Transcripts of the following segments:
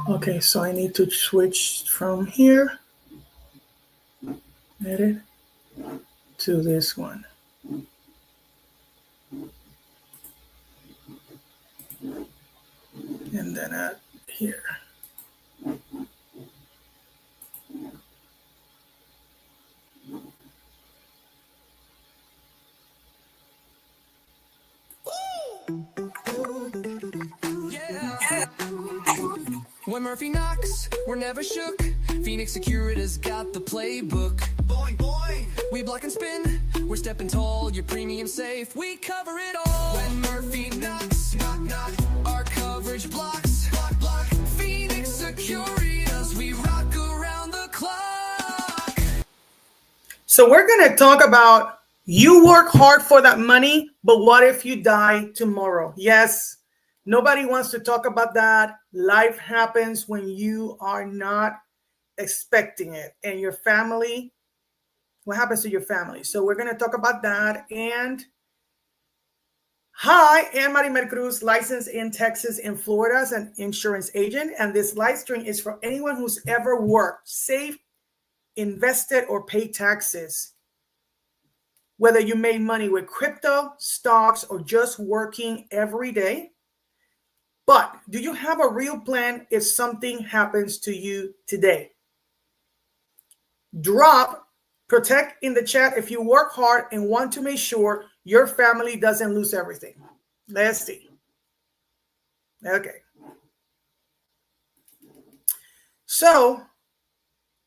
Okay, so I need to switch from here, edit, to this one. And then add here. When Murphy knocks, we're never shook. Phoenix Security's got the playbook. Boing, boing. We block and spin. We're stepping tall. Your premium safe. We cover it all. When Murphy knocks, knock, knock. Our coverage blocks. Block, block. Phoenix Securities. We rock around the clock. So we're going to talk about you work hard for that money, but what if you die tomorrow? Yes. Nobody wants to talk about that. Life happens when you are not expecting it. And your family, what happens to your family? So we're going to talk about that. And hi, I'm Marimar Cruz, licensed in Texas and Florida as an insurance agent. And this live stream is for anyone who's ever worked, saved, invested, or paid taxes. Whether you made money with crypto, stocks, or just working every day. But do you have a real plan if something happens to you today? Drop protect in the chat if you work hard and want to make sure your family doesn't lose everything. Let's see. Okay. So,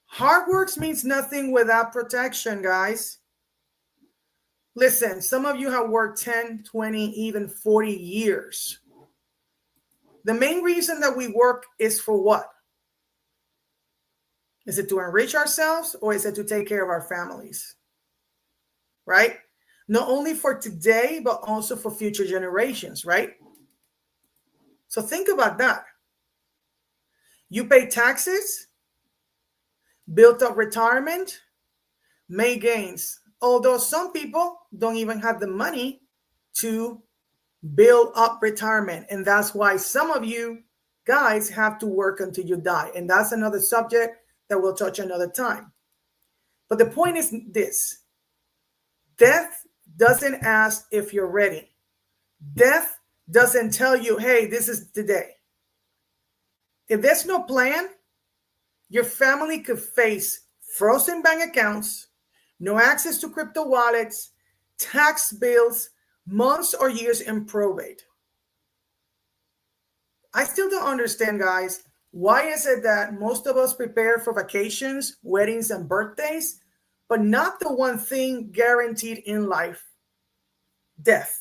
hard work means nothing without protection, guys. Listen, some of you have worked 10, 20, even 40 years. The main reason that we work is for what? Is it to enrich ourselves or is it to take care of our families? Right? Not only for today, but also for future generations, right? So think about that. You pay taxes, built up retirement, made gains. Although some people don't even have the money to build up retirement. And that's why some of you guys have to work until you die. And that's another subject that we'll touch another time. But the point is this. Death doesn't ask if you're ready. Death doesn't tell you, hey, this is the day. If there's no plan, your family could face frozen bank accounts, no access to crypto wallets, tax bills, months or years in probate. I still don't understand, guys. Why is it that most of us prepare for vacations, weddings, and birthdays, but not the one thing guaranteed in life? Death.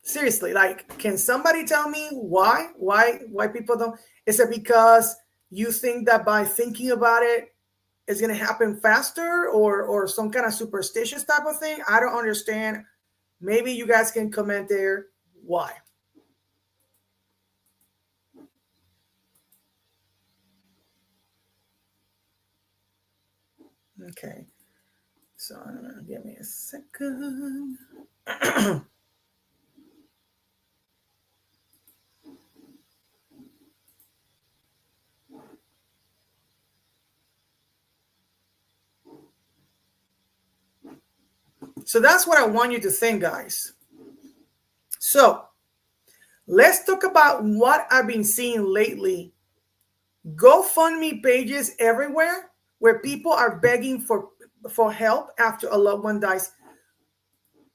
Seriously, like, can somebody tell me why? Why people don't? Is it because you think that by thinking about it, it's going to happen faster or some kind of superstitious type of thing? I don't understand. Maybe you guys can comment there. Why? Okay. So give me a second. So that's what I want you to think, guys. So let's talk about what I've been seeing lately. GoFundMe pages everywhere where people are begging for help after a loved one dies.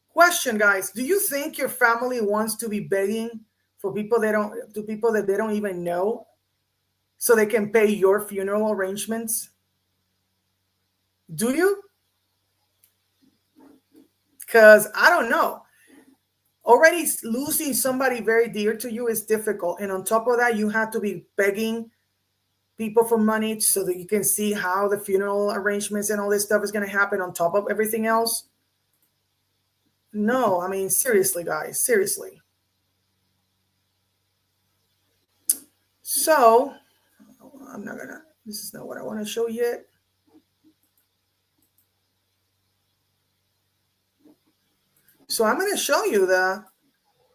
Question, guys, do you think your family wants to be begging for people that they don't even know so they can pay your funeral arrangements? Do you? Because I don't know. Already losing somebody very dear to you is difficult. And on top of that, you have to be begging people for money so that you can see how the funeral arrangements and all this stuff is going to happen on top of everything else. No, I mean, seriously, guys, seriously. So I'm not going to, this is not what I want to show yet. So I'm going to show you the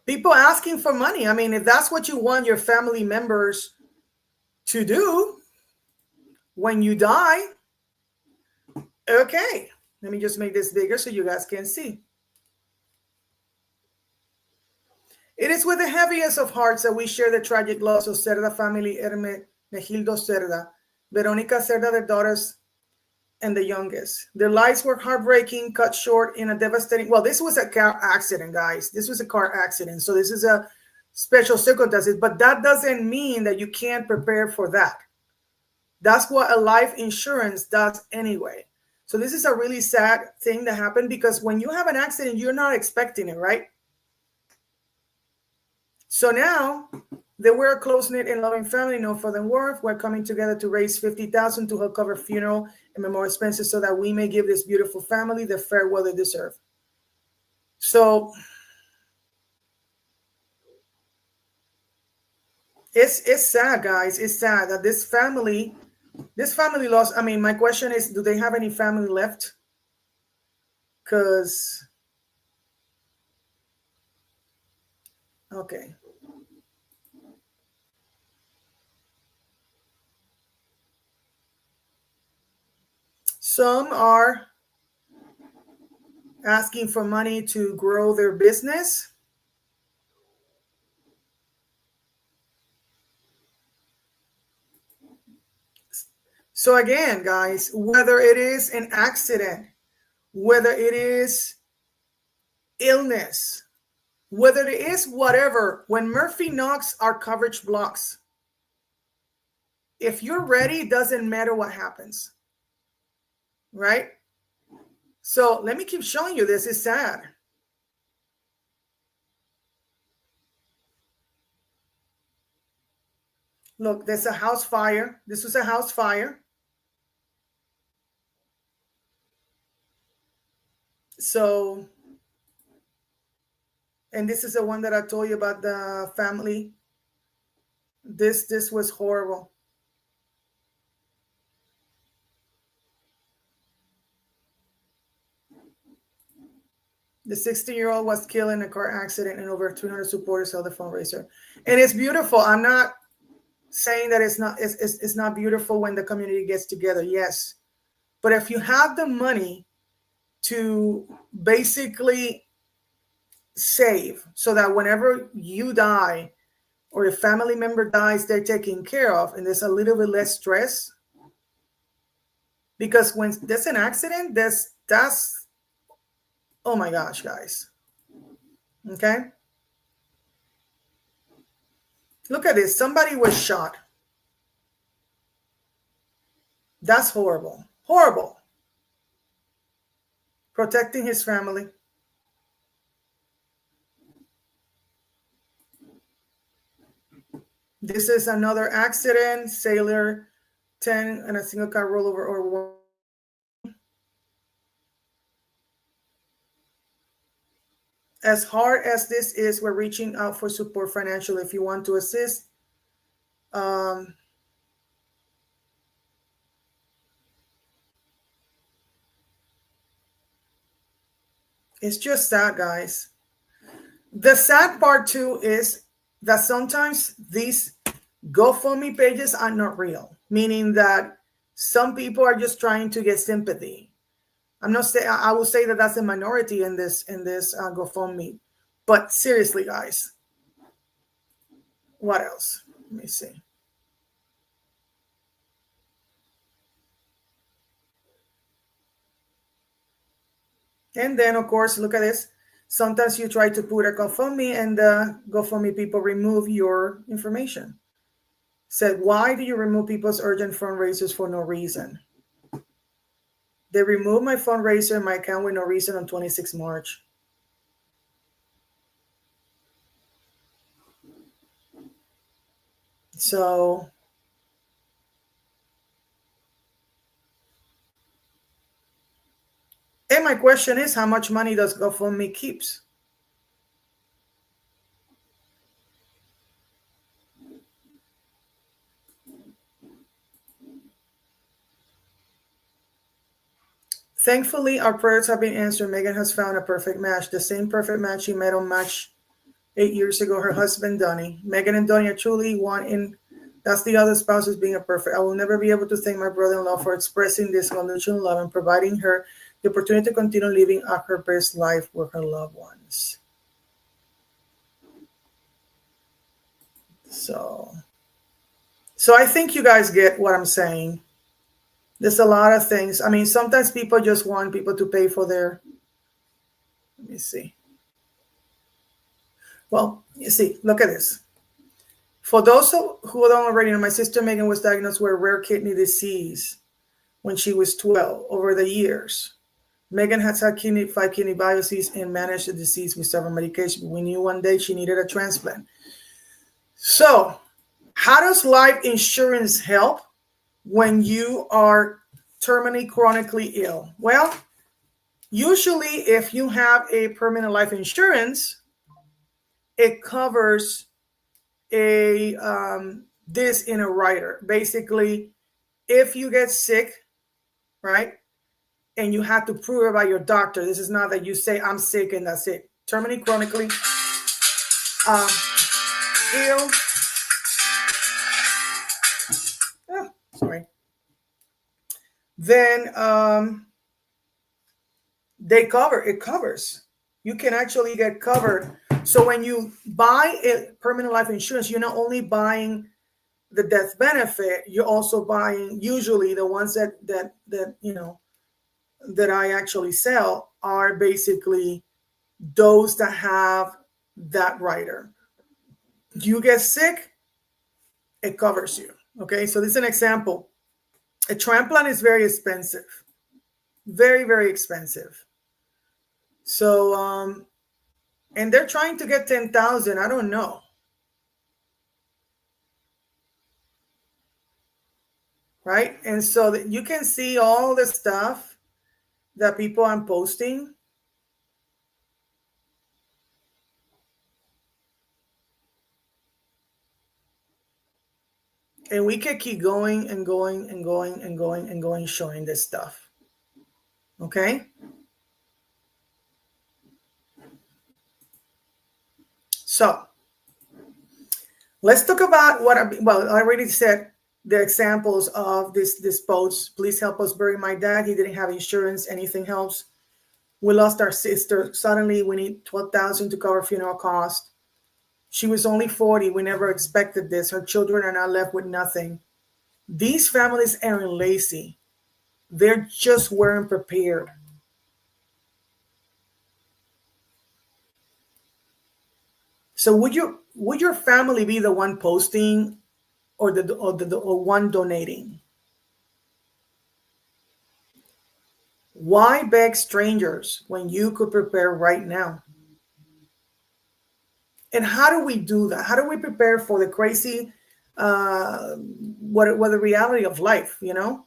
People asking for money. I mean, if that's what you want your family members to do when you die, okay. Let me just make this bigger so you guys can see. It is with the heaviest of hearts that we share the tragic loss of Cerda family, Hermenegildo Cerda, Veronica Cerda, their daughters, and the youngest. Their lives were heartbreaking, cut short in a devastating... Well, this was a car accident, guys. This was a car accident. So this is a special circumstances, but that doesn't mean that you can't prepare for that. That's what a life insurance does anyway. So this is a really sad thing that happened, because when you have an accident, you're not expecting it, right? So now they were a close-knit and loving family known for their worth. We're coming together to raise $50,000 to help cover funeral and memorial expenses so that we may give this beautiful family the farewell they deserve. So it's sad, guys. It's sad that this family lost. I mean, my question is, do they have any family left? Because, okay. Some are asking for money to grow their business. So again, guys, whether it is an accident, whether it is illness, whether it is whatever, when Murphy knocks, our coverage blocks. If you're ready, it doesn't matter what happens. Right? So let me keep showing you this. It's sad. Look, there's a house fire. This was a house fire. So, and this is the one that I told you about, the family. This was horrible. The 16-year-old was killed in a car accident, and over 300 supporters held the fundraiser. And it's beautiful. I'm not saying that it's not beautiful when the community gets together. Yes. But if you have the money to basically save so that whenever you die or a family member dies, they're taken care of, and there's a little bit less stress. Because when there's an accident, that's oh my gosh, guys. Okay. Look at this. Somebody was shot. That's horrible. Horrible. Protecting his family. This is another accident. Sailor 10 and a single car rollover or one. As hard as this is, we're reaching out for support financially. If you want to assist, it's just sad, guys. The sad part too is that sometimes these GoFundMe pages are not real, meaning that some people are just trying to get sympathy. I'm not saying, I will say that that's a minority in this GoFundMe, but seriously, guys, what else? Let me see. And then, of course, look at this. Sometimes you try to put a GoFundMe and the GoFundMe people remove your information. Said, why do you remove people's urgent fundraisers for no reason? They removed my fundraiser in my account with no reason on 26 March. So, and my question is, how much money does GoFundMe keeps? Thankfully, our prayers have been answered. Megan has found a perfect match, the same perfect match she met on Match 8 years ago, her husband, Donnie. Megan and Donnie are truly one in. That's the other spouse is being a perfect. I will never be able to thank my brother-in-law for expressing this unconditional love and providing her the opportunity to continue living her best life with her loved ones. So I think you guys get what I'm saying. There's a lot of things. I mean, sometimes people just want people to pay for their. Let me see. Well, you see, look at this. For those who don't already know, my sister Megan was diagnosed with a rare kidney disease when she was 12. Over the years, Megan has had 5 kidney biopsies and managed the disease with several medications. We knew one day she needed a transplant. So, how does life insurance help when you are terminally chronically ill? Well, usually if you have a permanent life insurance, it covers this in a rider. Basically, if you get sick, right, and you have to prove it by your doctor, this is not that you say I'm sick and that's it. Terminally chronically ill. Sorry. Then it covers. You can actually get covered. So when you buy a permanent life insurance, you're not only buying the death benefit, you're also buying, usually the ones that I actually sell are basically those that have that rider. You get sick, it covers you. Okay, so this is an example. A transplant is very expensive, very, very expensive. So, and they're trying to get 10,000. I don't know. Right? And so that you can see all the stuff that people are posting. And we could keep going and going and going and going and going, showing this stuff. Okay? So let's talk about I already said the examples of this post. Please help us bury my dad. He didn't have insurance. Anything helps. We lost our sister. Suddenly we need 12,000 to cover funeral costs. She was only 40. We never expected this. Her children are now left with nothing. These families aren't lazy. They just weren't prepared. So would your family be the one posting or the one donating? Why beg strangers when you could prepare right now? And how do we do that? How do we prepare for the crazy, what the reality of life, you know?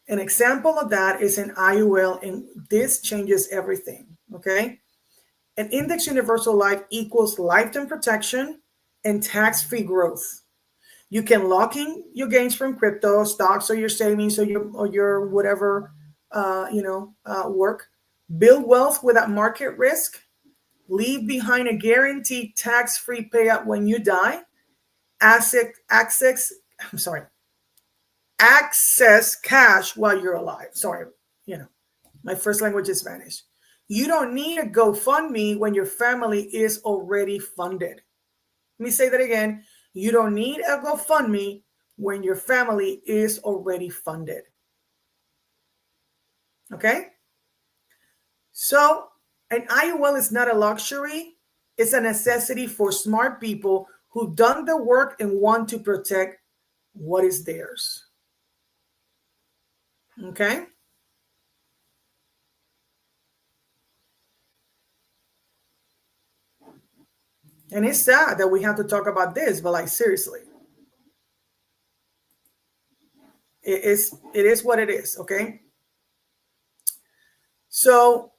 An example of that is an IUL, and this changes everything, okay? An index universal life equals lifetime protection and tax-free growth. You can lock in your gains from crypto, stocks, or your savings, or your whatever, work. Build wealth without market risk. Leave behind a guaranteed tax-free payout when you die. Access cash while you're alive. Sorry, my first language is Spanish. You don't need a GoFundMe when your family is already funded. Let me say that again. You don't need a GoFundMe when your family is already funded. Okay? So an IUL is not a luxury. It's a necessity for smart people who've done the work and want to protect what is theirs. Okay? And it's sad that we have to talk about this, but like seriously. It is what it is, okay? So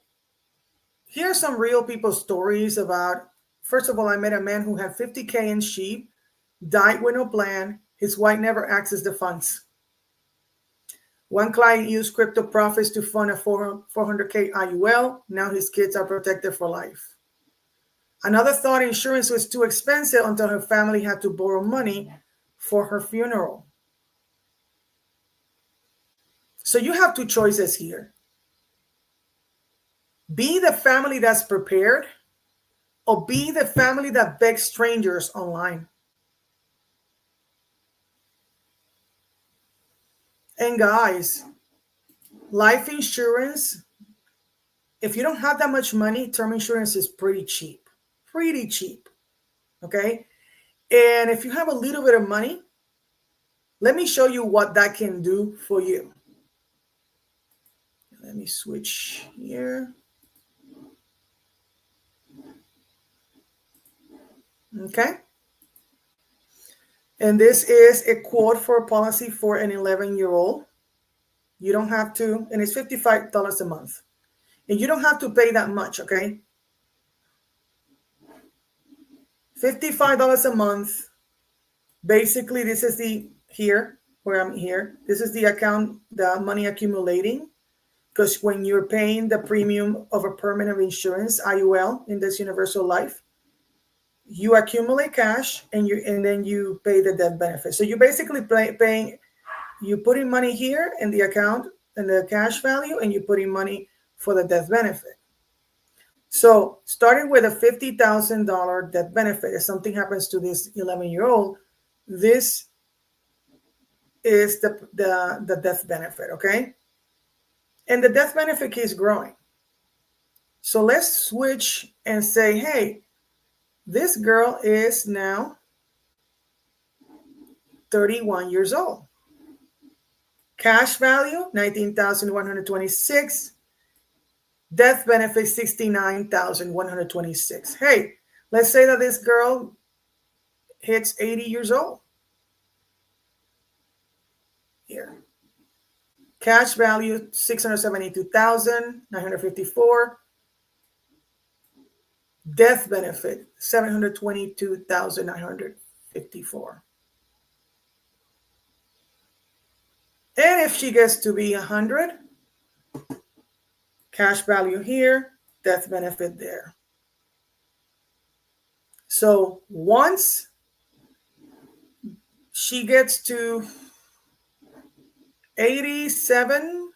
here are some real people stories about, first of all, I met a man who had 50K in sheep, died with no plan. His wife never accessed the funds. One client used crypto profits to fund a 400K IUL. Now his kids are protected for life. Another thought insurance was too expensive until her family had to borrow money for her funeral. So you have two choices here. Be the family that's prepared, or be the family that begs strangers online. And guys, life insurance, if you don't have that much money, term insurance is pretty cheap. Pretty cheap. Okay? And if you have a little bit of money, let me show you what that can do for you. Let me switch here. Okay. And this is a quote for a policy for an 11-year-old. You don't have to, and it's $55 a month. And you don't have to pay that much, okay? $55 a month. Basically, this is the here, where I'm here. This is the account, the money accumulating. Because when you're paying the premium of a permanent insurance, IUL, Index Universal Life, you accumulate cash and then you pay the death benefit. So you're basically paying, you put in money here in the account and the cash value, and you put in money for the death benefit. So starting with a $50,000 death benefit, if something happens to this 11-year-old, this is the death benefit, okay? And the death benefit keeps growing. So let's switch and say, hey, this girl is now 31 years old. Cash value, $19,126. Death benefit, $69,126. Hey, let's say that this girl hits 80 years old. Here. Cash value, $672,954. Death benefit, $722,954. And if she gets to be 100, cash value here, death benefit there. So once she gets to 87,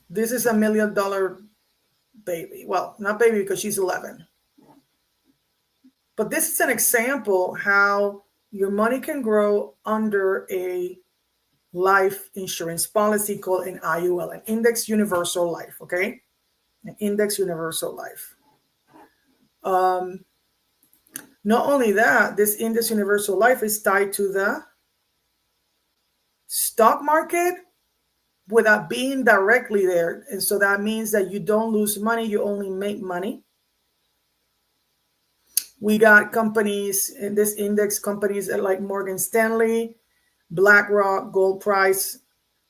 this is $1 million baby. Well, not baby because she's 11. But this is an example how your money can grow under a life insurance policy called an IUL, an Index Universal Life, okay? An Index Universal Life. Not only that, this Index Universal Life is tied to the stock market without being directly there. And so that means that you don't lose money, you only make money. We got companies in this index, companies like Morgan Stanley, BlackRock, Gold Price,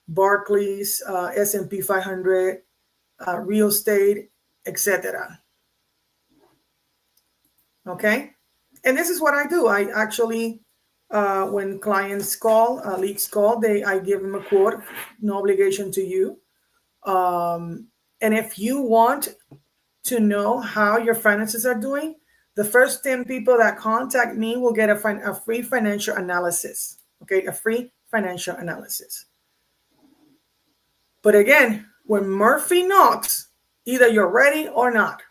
Barclays, S&P 500, real estate, etc. Okay? And this is what I do. I actually, when clients call, leads call, I give them a quote, no obligation to you. And if you want to know how your finances are doing, the first 10 people that contact me will get a free financial analysis. Okay, a free financial analysis. But again, when Murphy knocks, either you're ready or not.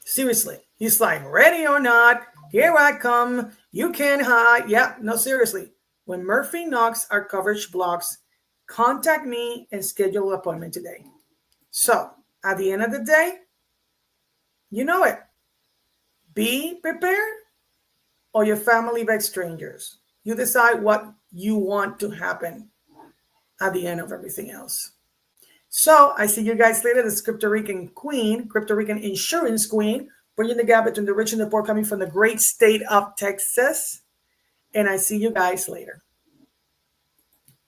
Seriously, he's like, ready or not, here I come, you can't hide. Yeah, no, seriously. When Murphy knocks, our coverage blocks, contact me and schedule an appointment today. So at the end of the day, you know it. Be prepared or your family begs strangers. You decide what you want to happen at the end of everything else. So I see you guys later. This Crypto Rican queen, Crypto Rican insurance queen, bridging the gap between the rich and the poor, coming from the great state of Texas. And I see you guys later.